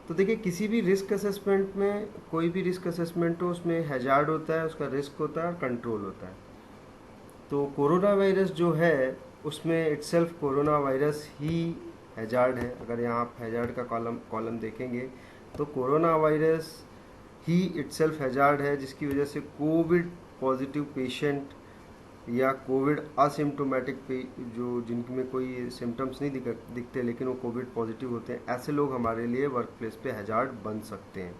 तो देखिए, किसी भी रिस्क असेसमेंट में, कोई भी रिस्क असेसमेंट हो, उसमें हैजार्ड होता है, उसका रिस्क होता है और कंट्रोल होता है। तो कोरोना वायरस जो है उसमें इटसेल्फ कोरोना वायरस ही हैजार्ड है। अगर यहाँ आप हैजार्ड का कॉलम कॉलम देखेंगे तो कोरोना वायरस ही इटसेल्फ हैजार्ड है, जिसकी वजह से कोविड पॉजिटिव पेशेंट या कोविड असिम्टोमेटिक पे जो जिनमें कोई सिम्टम्स नहीं दिखते लेकिन वो कोविड पॉजिटिव होते हैं, ऐसे लोग हमारे लिए वर्क प्लेस पे हैजार्ड बन सकते हैं।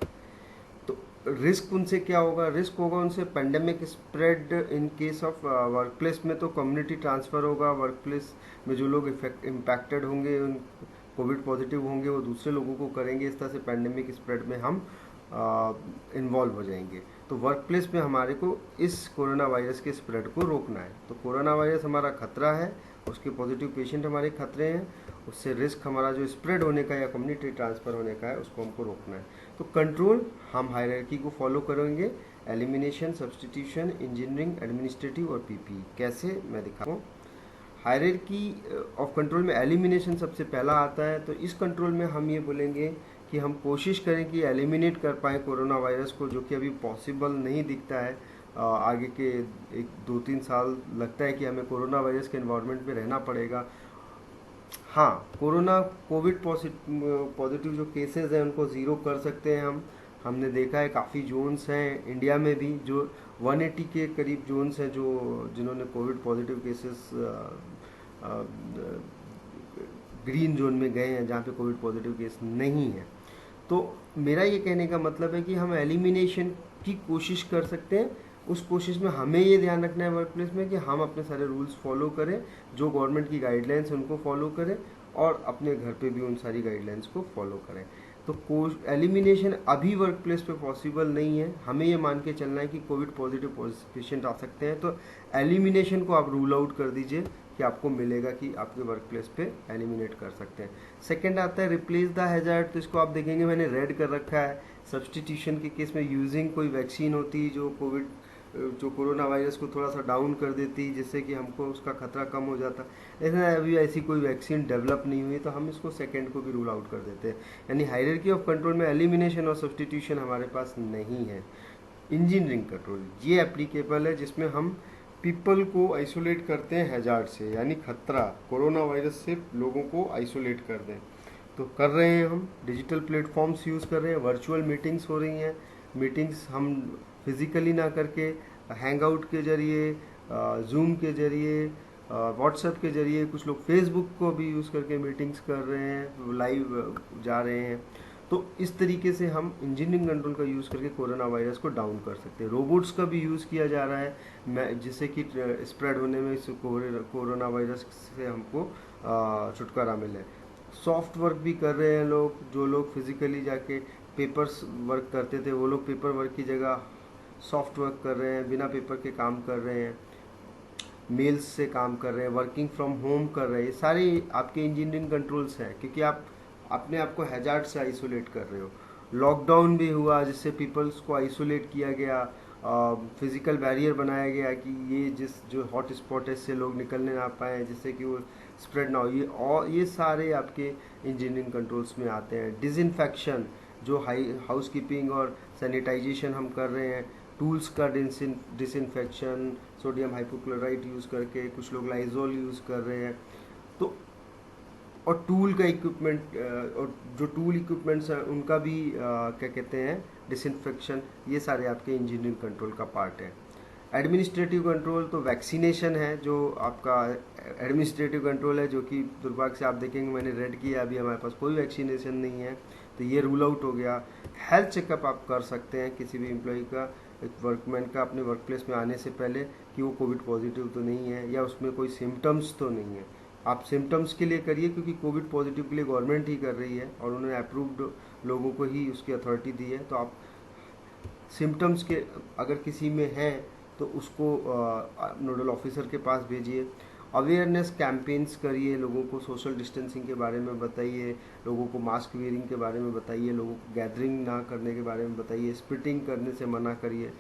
तो रिस्क उनसे क्या होगा? रिस्क होगा उनसे pandemic spread in case of work place में, तो कम्युनिटी ट्रांसफ़र होगा। वर्क प्लेस में जो लोग इम्पैक्टेड होंगे, उन कोविड पॉजिटिव होंगे, वो दूसरे लोगों को करेंगे। इस तरह से पेंडेमिक स्प्रेड में हम इन्वॉल्व हो जाएंगे। तो वर्क प्लेस में हमारे को इस कोरोना वायरस के स्प्रेड को रोकना है। तो कोरोना वायरस हमारा खतरा है, उसके पॉजिटिव पेशेंट हमारे खतरे हैं, उससे रिस्क हमारा जो स्प्रेड होने का या कम्युनिटी ट्रांसफ़र होने का है उसको हमको रोकना है। तो कंट्रोल, हम हायरार्की को फॉलो करेंगे, एलिमिनेशन, सब्सटीट्यूशन, इंजीनियरिंग, एडमिनिस्ट्रेटिव और पीपी। कैसे, मैं दिखाऊँ। हायरार्की ऑफ कंट्रोल में एलिमिनेशन सबसे पहला आता है। तो इस कंट्रोल में हम ये बोलेंगे कि हम कोशिश करें कि एलिमिनेट कर पाएँ कोरोना वायरस को, जो कि अभी पॉसिबल नहीं दिखता है। आगे के 1-2-3 साल लगता है कि हमें कोरोना वायरस के एनवायरनमेंट में रहना पड़ेगा। हाँ, कोरोना कोविड पॉजिटिव जो केसेस हैं उनको ज़ीरो कर सकते हैं हम। हमने देखा है काफ़ी जोन्स हैं इंडिया में भी, जो 180 के करीब जोन्स हैं जो जिन्होंने Covid positive cases green zone में गए हैं, जहाँ पे कोविड पॉजिटिव केस नहीं है। तो मेरा ये कहने का मतलब है कि हम एलिमिनेशन की कोशिश कर सकते हैं। उस कोशिश में हमें ये ध्यान रखना है वर्क प्लेस में कि हम अपने सारे रूल्स फॉलो करें, जो गवर्नमेंट की गाइडलाइंस उनको फॉलो करें, और अपने घर पे भी उन सारी गाइडलाइंस को फॉलो करें। तो एलिमिनेशन अभी वर्क प्लेस पे पॉसिबल नहीं है। हमें ये मान के चलना है कि कोविड पॉजिटिव पेशेंट आ सकते हैं, तो एलिमिनेशन को आप रूल आउट कर दीजिए कि आपको मिलेगा कि आपके वर्क प्लेस पे एलिमिनेट कर सकते हैं। सेकंड आता है रिप्लेस द हैजार्ड। तो इसको आप देखेंगे मैंने रेड कर रखा है। सब्सटीट्यूशन के केस में यूजिंग कोई वैक्सीन होती जो कोरोना वायरस को थोड़ा सा डाउन कर देती, जिससे कि हमको उसका खतरा कम हो जाता। लेकिन अभी ऐसी कोई वैक्सीन डेवलप नहीं हुई, तो हम इसको सेकंड को भी रूल आउट कर देते हैं। यानी हायरार्की ऑफ कंट्रोल में एलिमिनेशन और सब्सटीट्यूशन हमारे पास नहीं है। इंजीनियरिंग कंट्रोल ये एप्लीकेबल है, जिसमें हम पीपल को आइसोलेट करते हैं हैजार्ड से, यानी खतरा कोरोना वायरस से लोगों को आइसोलेट कर दें। तो कर रहे हैं, हम डिजिटल प्लेटफॉर्म्स यूज़ कर रहे हैं, वर्चुअल मीटिंग्स हो रही हैं। मीटिंग्स हम फिज़िकली ना करके हैंग आउट के ज़रिए, जूम के ज़रिए, व्हाट्सएप के ज़रिए, कुछ लोग फेसबुक को भी यूज़ करके मीटिंग्स कर रहे हैं, लाइव जा रहे हैं। तो इस तरीके से हम इंजीनियरिंग कंट्रोल का यूज़ करके कोरोना वायरस को डाउन कर सकते हैं। रोबोट्स का भी यूज़ किया जा रहा है, जिससे कि स्प्रेड होने में इस कोरोना वायरस से हमको छुटकारा मिले। सॉफ्ट वर्क भी कर रहे हैं लोग। जो लोग फिज़िकली जाके पेपर्स वर्क करते थे, वो लोग पेपर वर्क की जगह सॉफ्ट वर्क कर रहे हैं, बिना पेपर के काम कर रहे हैं, मेल्स से काम कर रहे हैं, वर्किंग फ्रॉम होम कर रहे हैं। सारे आपके इंजीनियरिंग कंट्रोल्स हैं, क्योंकि आप अपने आप को हैजार्ड से आइसोलेट कर रहे हो। लॉकडाउन भी हुआ, जिससे पीपल्स को आइसोलेट किया गया, फिजिकल बैरियर बनाया गया कि ये जो हॉट स्पॉट है इससे लोग निकलने ना पाएँ, जिससे कि वो स्प्रेड ना हो। ये सारे आपके इंजीनियरिंग कंट्रोल्स में आते हैं। डिसइंफेक्शन, जो हाउस कीपिंग और सैनिटाइजेशन हम कर रहे हैं, टूल्स का डिसइंफेक्शन, सोडियम हाइपोक्लोराइट यूज़ करके, कुछ लोग लाइजोल यूज़ कर रहे हैं। तो और टूल का इक्विपमेंट, और जो टूल इक्विपमेंट्स हैं उनका भी क्या कहते हैं, डिसइंफेक्शन। ये सारे आपके इंजीनियरिंग कंट्रोल का पार्ट है। एडमिनिस्ट्रेटिव कंट्रोल तो वैक्सीनेशन है, जो आपका एडमिनिस्ट्रेटिव कंट्रोल है, जो कि दुर्भाग्य से आप देखेंगे मैंने रेड किया, अभी हमारे पास कोई वैक्सीनेशन नहीं है, तो ये रूल आउट हो गया। हेल्थ चेकअप आप कर सकते हैं किसी भी एम्प्लॉय का, एक वर्कमैन का, अपने वर्क प्लेस में आने से पहले, कि वो कोविड पॉजिटिव तो नहीं है या उसमें कोई सिम्टम्स तो नहीं है। आप सिम्टम्स के लिए करिए, क्योंकि कोविड पॉजिटिव के लिए गवर्नमेंट ही कर रही है और उन्होंने अप्रूव्ड लोगों को ही उसकी अथॉरिटी दी है। तो आप सिम्टम्स के अगर किसी में हैं तो उसको नोडल ऑफिसर के पास भेजिए। अवेयरनेस कैंपेन्स करिए, लोगों को सोशल डिस्टेंसिंग के बारे में बताइए, लोगों को मास्क वेयरिंग के बारे में बताइए, लोगों को गैदरिंग ना करने के बारे में बताइए, स्पिटिंग करने से मना करिए।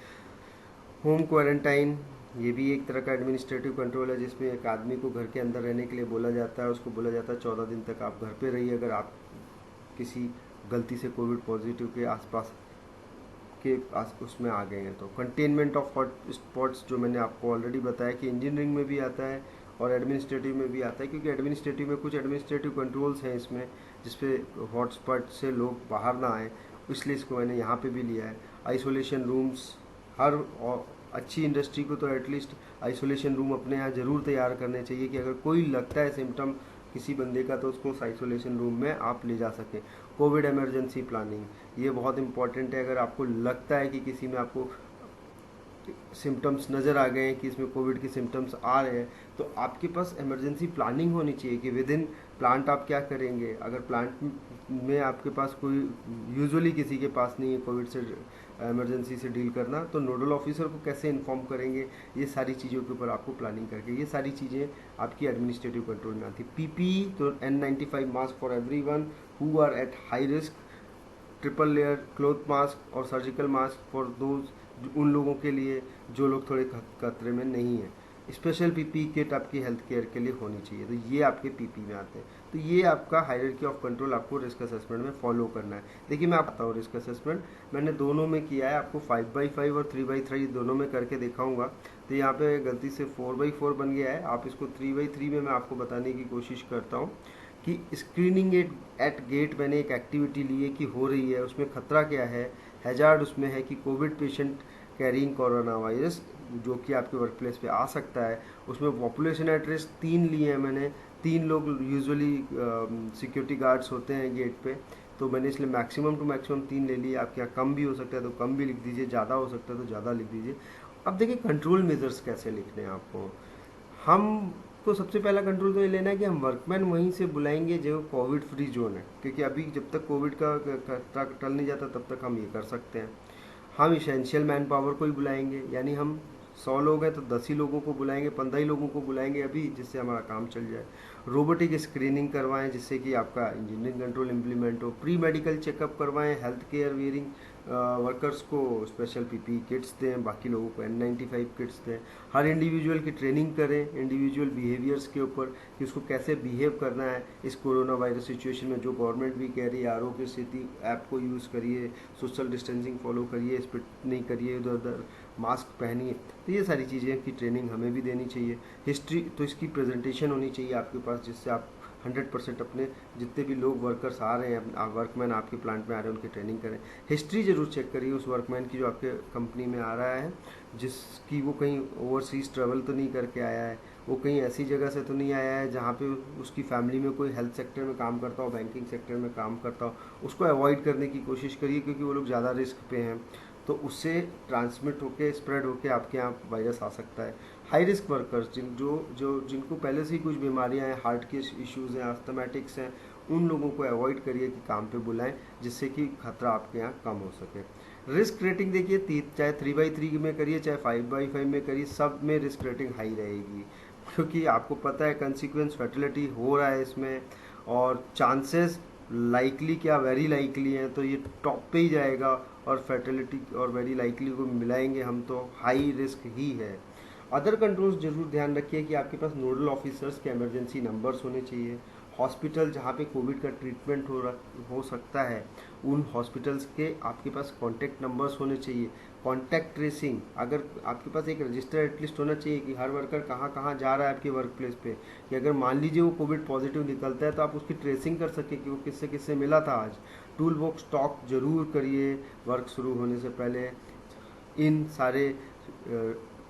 होम क्वारंटाइन, ये भी एक तरह का एडमिनिस्ट्रेटिव कंट्रोल है, जिसमें एक आदमी को घर के अंदर रहने के लिए बोला जाता है, उसको बोला जाता है 14 दिन तक आप घर पे रहिए। अगर आप किसी गलती से कोविड पॉजिटिव के आसपास के उसमें आ गए हैं। तो कंटेनमेंट ऑफ हॉट स्पॉट्स जो मैंने आपको ऑलरेडी बताया कि इंजीनियरिंग में भी आता है और एडमिनिस्ट्रेटिव में भी आता है, क्योंकि एडमिनिस्ट्रेटिव में कुछ एडमिनिस्ट्रेटिव कंट्रोल्स हैं इसमें जिसपे हॉटस्पॉट से लोग बाहर ना आए, इसलिए इसको मैंने यहाँ पे भी लिया है। आइसोलेशन रूम्स, हर अच्छी इंडस्ट्री को तो एटलीस्ट आइसोलेशन रूम अपने यहाँ ज़रूर तैयार करने चाहिए कि अगर कोई लगता है सिम्टम किसी बंदे का तो उसको आइसोलेशन रूम में आप ले जा सकें। कोविड इमरजेंसी प्लानिंग, ये बहुत इंपॉर्टेंट है। अगर आपको लगता है कि किसी में आपको सिम्टम्स नज़र आ गए हैं कि इसमें कोविड के सिम्टम्स आ रहे हैं, तो आपके पास इमरजेंसी प्लानिंग होनी चाहिए कि विद इन प्लांट आप क्या करेंगे। अगर प्लांट में आपके पास कोई, यूजुअली किसी के पास नहीं है कोविड से इमरजेंसी से डील करना, तो नोडल ऑफिसर को कैसे इन्फॉर्म करेंगे, ये सारी चीज़ों के ऊपर आपको प्लानिंग करके, ये सारी चीज़ें आपकी एडमिनिस्ट्रेटिव कंट्रोल में आती है। पीपीई तो N95 mask for everyone who are at high risk, triple layer cloth mask और सर्जिकल मास्क फॉर दोज, उन लोगों के लिए जो लोग थोड़े खतरे में नहीं है। स्पेशल पीपी किट आपकी हेल्थ केयर के लिए होनी चाहिए, तो ये आपके पीपी में आते हैं। तो ये आपका हायरार्की ऑफ कंट्रोल आपको रिस्क असेसमेंट में फॉलो करना है। देखिए मैं आपको रिस्क असेसमेंट मैंने दोनों में किया है, आपको 5x5 और 3x3 दोनों में करके दिखाऊंगा। तो यहाँ पे गलती से 4x4 बन गया है, आप इसको 3x3 में मैं आपको बताने की कोशिश करता हूँ कि स्क्रीनिंग एट गेट मैंने एक एक्टिविटी ली है कि हो रही है, उसमें खतरा क्या है। हैजार्ड उसमें है कि Covid patient carrying corona virus जो कि आपके वर्क प्लेस पे आ सकता है। उसमें पॉपुलेशन एट रिस्क 3 लिए हैं मैंने, 3 लोग यूजुअली सिक्योरिटी गार्ड्स होते हैं गेट पे, तो मैंने इसलिए मैक्सिमम टू मैक्सिमम 3 ले लिए। आपके यहाँ कम भी हो सकता है तो कम भी लिख दीजिए, ज़्यादा हो सकता है तो ज़्यादा लिख दीजिए। अब देखिए कंट्रोल मेजर्स कैसे लिखने हैं आपको। हम तो सबसे पहला कंट्रोल तो ये लेना है कि हम वर्कमैन वहीं से बुलाएंगे जो कोविड फ्री जोन है, क्योंकि अभी जब तक कोविड का खतरा टल नहीं जाता तब तक हम ये कर सकते हैं। हम इसेंशियल मैन पावर को ही बुलाएंगे, यानी हम 100 लोग हैं तो 10 ही लोगों को बुलाएंगे, 15 ही लोगों को बुलाएंगे अभी, जिससे हमारा काम चल जाए। रोबोटिक स्क्रीनिंग करवाएं जिससे कि आपका इंजीनियरिंग कंट्रोल इम्प्लीमेंट हो। प्री मेडिकल चेकअप करवाएं, हेल्थ केयर वेयरिंग वर्कर्स को स्पेशल पीपी किट्स दें, बाकी लोगों को N95 किट्स दें। हर इंडिविजुअल की ट्रेनिंग करें इंडिविजुअल बिहेवियर्स के ऊपर कि उसको कैसे बिहेव करना है इस कोरोना वायरस सिचुएशन में, जो गवर्नमेंट भी कह रही है। आरोग्य सेतु ऐप को यूज़ करिए, सोशल डिस्टेंसिंग फॉलो करिए, स्प्रिट नहीं करिए इधर उधर, मास्क पहनिए। तो ये सारी चीज़ें की ट्रेनिंग हमें भी देनी चाहिए। हिस्ट्री तो इसकी प्रेजेंटेशन होनी चाहिए आपके पास, जिससे आप 100% अपने जितने भी लोग वर्कर्स आ रहे हैं, वर्कमैन आपके प्लांट में आ रहे हैं, उनकी ट्रेनिंग करें। हिस्ट्री जरूर चेक करिए उस वर्कमैन की जो आपके कंपनी में आ रहा है, जिसकी वो कहीं ओवरसीज ट्रेवल तो नहीं करके आया है, वो कहीं ऐसी जगह से तो नहीं आया है जहाँ पे उसकी फैमिली में कोई हेल्थ सेक्टर में काम करता हो, बैंकिंग सेक्टर में काम करता हो। उसको अवॉइड करने की कोशिश करिए, क्योंकि वो लोग ज़्यादा रिस्क पे हैं, तो उससे ट्रांसमिट होके स्प्रेड होके आपके यहाँ वायरस आ सकता है। हाई रिस्क वर्कर्स जिनको पहले से ही कुछ बीमारियां हैं, हार्ट के इश्यूज़ हैं, अस्थमेटिक्स हैं, उन लोगों को अवॉइड करिए कि काम पे बुलाएं, जिससे कि खतरा आपके यहाँ कम हो सके। रिस्क रेटिंग देखिए, चाहे 3x3 में करिए चाहे 5x5 में करिए, सब में रिस्क रेटिंग हाई रहेगी, क्योंकि आपको पता है कंसिक्वेंस फर्टिलिटी हो रहा है इसमें, और चांसेस लाइकली क्या वेरी लाइकली हैं, तो ये टॉप पे ही जाएगा। और फर्टिलिटी और वेरी लाइकली को मिलाएंगे हम तो हाई रिस्क ही है। अदर कंट्रोल्स जरूर ध्यान रखिए कि आपके पास नोडल ऑफिसर्स के इमरजेंसी नंबर्स होने चाहिए। हॉस्पिटल जहाँ पे कोविड का ट्रीटमेंट हो सकता है, उन हॉस्पिटल्स के आपके पास कॉन्टैक्ट नंबर्स होने चाहिए। कॉन्टैक्ट ट्रेसिंग, अगर आपके पास एक रजिस्टर एटलीस्ट होना चाहिए कि हर वर्कर कहाँ कहाँ जा रहा है आपके वर्क प्लेस पे, कि अगर मान लीजिए वो कोविड पॉजिटिव निकलता है तो आप उसकी ट्रेसिंग कर सके कि वो किससे किससे मिला था आज। टूल बॉक्स स्टॉक जरूर करिए वर्क शुरू होने से पहले इन सारे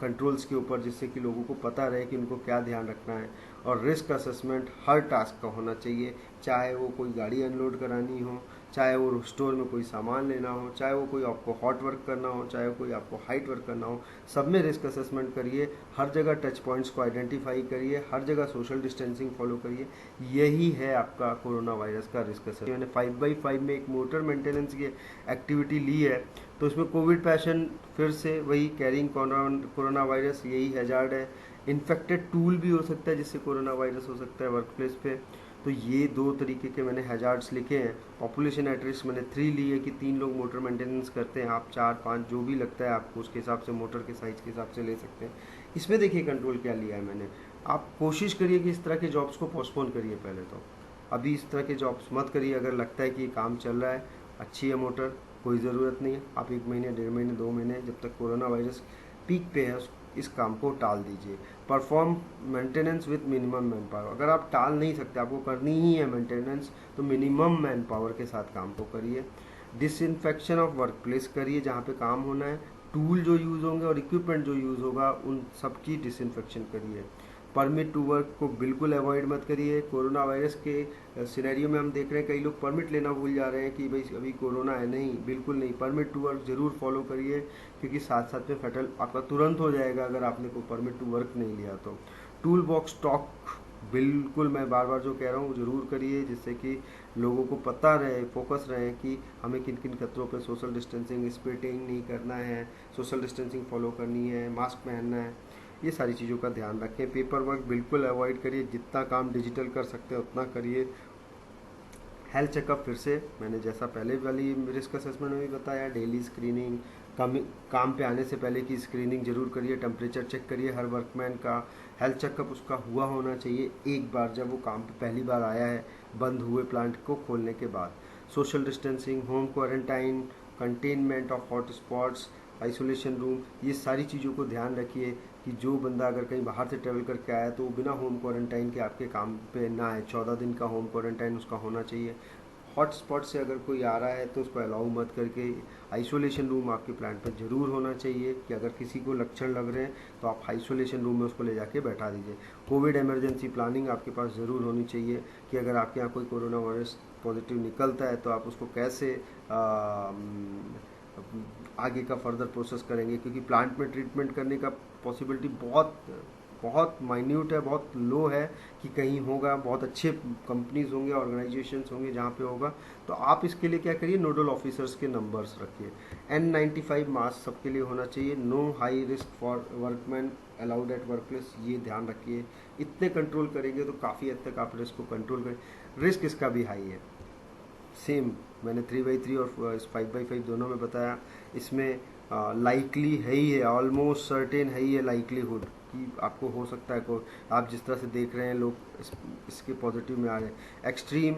कंट्रोल्स के ऊपर, जिससे कि लोगों को पता रहे कि उनको क्या ध्यान रखना है। और रिस्क असेसमेंट हर टास्क का होना चाहिए, चाहे वो कोई गाड़ी अनलोड करानी हो, चाहे वो स्टोर में कोई सामान लेना हो, चाहे वो कोई आपको हॉट वर्क करना हो, चाहे कोई आपको हाइट वर्क करना हो, सब में रिस्क असेसमेंट करिए। हर जगह टच पॉइंट्स को आइडेंटिफाई करिए, हर जगह सोशल डिस्टेंसिंग फॉलो करिए। यही है आपका कोरोना वायरस का रिस्क असेसमेंट। मैंने 5x5 में एक मोटर मेंटेनेंस की एक्टिविटी ली है, तो इसमें कोविड पैशन फिर से वही कैरिंग कोरोना वायरस, यही हैजार्ड है। इन्फेक्टेड टूल भी हो सकता है जिससे कोरोना वायरस हो सकता है वर्क प्लेस पे। तो ये 2 तरीके के मैंने हैजार्ड्स लिखे हैं। पॉपुलेशन एट रिस्क मैंने 3 ली है कि 3 लोग मोटर मेंटेनेंस करते हैं, आप 4-5 जो भी लगता है आपको उसके हिसाब से मोटर के साइज के हिसाब से ले सकते हैं। इसमें देखिए कंट्रोल क्या लिया है मैंने, आप कोशिश करिए कि इस तरह के जॉब्स को पोस्टपोन करिए पहले तो। अभी इस तरह के जॉब्स मत करिए। अगर लगता है कि ये काम चल रहा है, अच्छी है मोटर, कोई ज़रूरत नहीं है, आप 1 महीने, 1.5 महीने, 2 महीने, जब तक कोरोना वायरस पीक पे है इस काम को टाल दीजिए। Perform maintenance with minimum man power. अगर आप टाल नहीं सकते, आपको करनी ही है मेंटेनेंस, तो मिनिमम मैन पावर के साथ काम को करिए। डिसइंफेक्शन ऑफ वर्क प्लेस करिए जहाँ पे काम होना है। टूल जो यूज़ होंगे और इक्विपमेंट जो यूज़ होगा उन सब की डिसइंफेक्शन करिए। परमिट टू वर्क को बिल्कुल अवॉइड मत करिए। कोरोना वायरस के सिनेरियो में हम देख रहे हैं कई लोग परमिट लेना भूल जा रहे हैं कि भाई अभी कोरोना है। नहीं, बिल्कुल नहीं, परमिट टू वर्क ज़रूर फॉलो करिए, क्योंकि साथ साथ में फैटल आपका तुरंत हो जाएगा अगर आपने कोई परमिट टू वर्क नहीं लिया तो। टूल बॉक्स स्टॉक बिल्कुल, मैं बार बार जो कह रहा हूँ ज़रूर करिए, जिससे कि लोगों को पता रहे, फोकस रहे कि हमें किन किन खतरों पे सोशल डिस्टेंसिंग, स्प्लिटिंग नहीं करना है, सोशल डिस्टेंसिंग फॉलो करनी है, मास्क पहनना है, ये सारी चीज़ों का ध्यान रखें। पेपर वर्क बिल्कुल अवॉइड करिए, जितना काम डिजिटल कर सकते हैं उतना करिए। हेल्थ चेकअप, फिर से मैंने जैसा पहले वाली रिस्क असेसमेंट में भी बताया, डेली स्क्रीनिंग, काम पे आने से पहले की स्क्रीनिंग जरूर करिए। टेम्परेचर चेक करिए हर वर्कमैन का, हेल्थ चेकअप उसका हुआ होना चाहिए एक बार जब वो काम पे पहली बार आया है, बंद हुए प्लांट को खोलने के बाद। Social distancing, home quarantine, containment of hot spots, isolation room, ये सारी चीज़ों को ध्यान रखिए कि जो बंदा अगर कहीं बाहर से ट्रेवल करके आया तो वो बिना होम क्वारंटाइन के आपके काम पे ना आए। 14 दिन का होम क्वारंटाइन उसका होना चाहिए। हॉट स्पॉट से अगर कोई आ रहा है तो उसको अलाउ मत करके। आइसोलेशन रूम आपके प्लांट पर ज़रूर होना चाहिए कि अगर किसी को लक्षण लग रहे हैं तो आप आइसोलेशन रूम में उसको ले जाके बैठा दीजिए। कोविड इमरजेंसी प्लानिंग आपके पास ज़रूर होनी चाहिए कि अगर आपके यहाँ कोई कोरोना वायरस पॉजिटिव निकलता है तो आप उसको कैसे आगे का फर्दर प्रोसेस करेंगे, क्योंकि प्लांट में ट्रीटमेंट करने का पॉसिबिलिटी बहुत बहुत माइन्यूट है, बहुत लो है कि कहीं होगा। बहुत अच्छे कंपनीज होंगे, ऑर्गेनाइजेशंस होंगे जहाँ पे होगा। तो आप इसके लिए क्या करिए, नोडल ऑफिसर्स के नंबर्स रखिए। N95 मास्क सबके लिए होना चाहिए। No high risk for workman allowed at work place, ये ध्यान रखिए। इतने कंट्रोल करेंगे तो काफ़ी हद तक आप रिस्क को कंट्रोल करें। रिस्क इसका भी हाई है, सेम मैंने 3x3 और 5x5 दोनों में बताया। इसमें लाइकली है ही है, ऑलमोस्ट सर्टेन है ही है लाइकलीहुड कि आपको हो सकता है को, आप जिस तरह से देख रहे हैं लोग इसके पॉजिटिव में आ रहे हैं। एक्सट्रीम,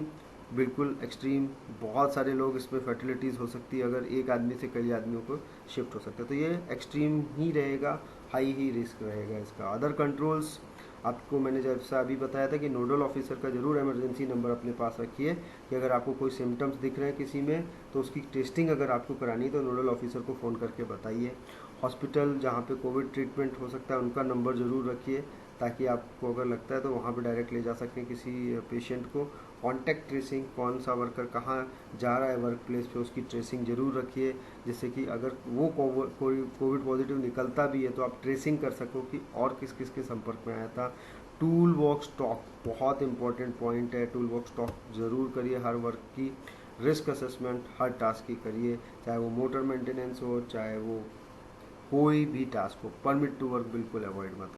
बिल्कुल एक्सट्रीम, बहुत सारे लोग इसमें फर्टिलिटीज़ हो सकती है, अगर एक आदमी से कई आदमियों को शिफ्ट हो सकता है, तो ये एक्सट्रीम ही रहेगा, हाई ही रिस्क रहेगा इसका। अदर कंट्रोल्स आपको मैंने जैसा अभी बताया था कि नोडल ऑफिसर का जरूर इमरजेंसी नंबर अपने पास रखिए कि अगर आपको कोई सिम्टम्स दिख रहे हैं किसी में तो उसकी टेस्टिंग अगर आपको करानी है तो नोडल ऑफिसर को फ़ोन करके बताइए। हॉस्पिटल जहाँ पे कोविड ट्रीटमेंट हो सकता है उनका नंबर ज़रूर रखिए, ताकि आपको अगर लगता है तो वहाँ पे डायरेक्ट ले जा सकें किसी पेशेंट को। कॉन्टैक्ट ट्रेसिंग, कौन सा वर्कर कहाँ जा रहा है वर्क प्लेस पे, उसकी ट्रेसिंग जरूर रखिए, जिससे कि अगर वो कोविड पॉजिटिव निकलता भी है तो आप ट्रेसिंग कर सको कि और किस किस के संपर्क में आया था। टूल बॉक्स स्टॉक बहुत इंपॉर्टेंट पॉइंट है, टूल बॉक्स स्टॉक ज़रूर करिए हर वर्क की। रिस्क असेसमेंट हर टास्क की करिए, चाहे वो मोटर मेंटेनेंस हो, चाहे वो कोई भी टास्क हो। परमिट टू वर्क बिल्कुल अवॉइड मत